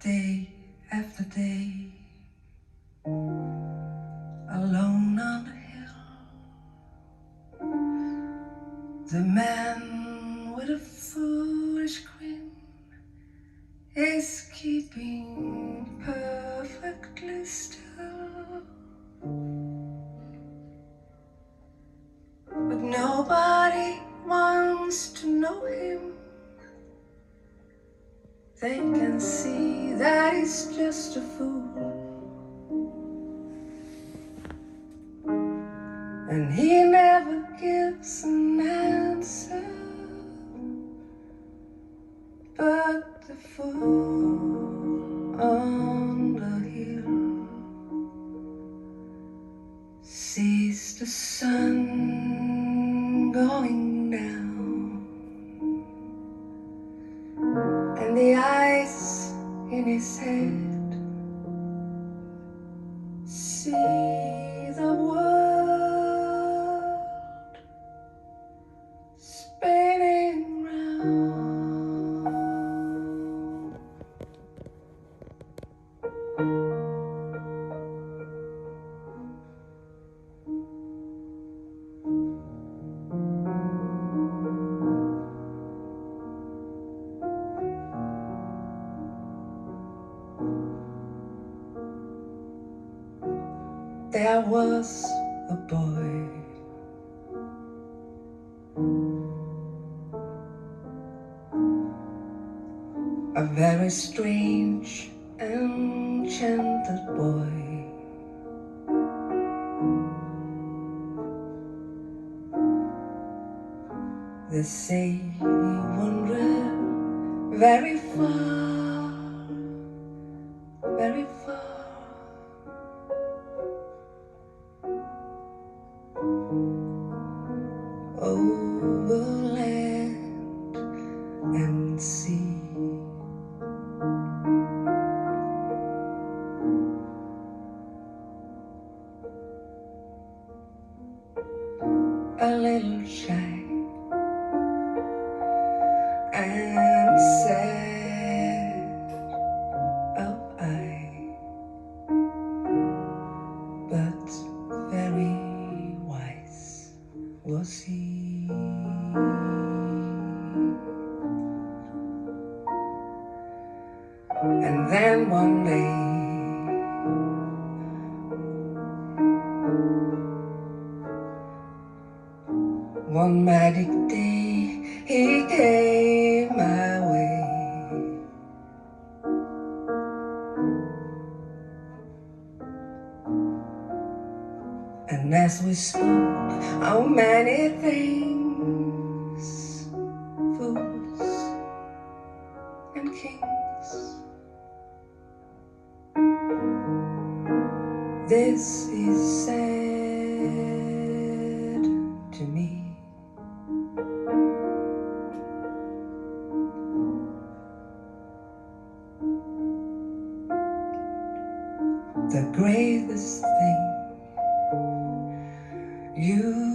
day after day, alone on the hill. The man with a foolish grin is keeping perfectly still. But nobody wants to know him. They can see that he's just a fool. And he never gives an answer. But the fool on the hill sees the sun going down, and the eyes in his head see the world spinning round. There was a boy, a very strange, enchanted boy. They say he wandered very far, very far. Over land and sea. A little shy and sad of eye, but very wise was he. And then one day, one magic day, he came my way. And as we spoke of many things, fools and kings, this is said to me. The greatest thing you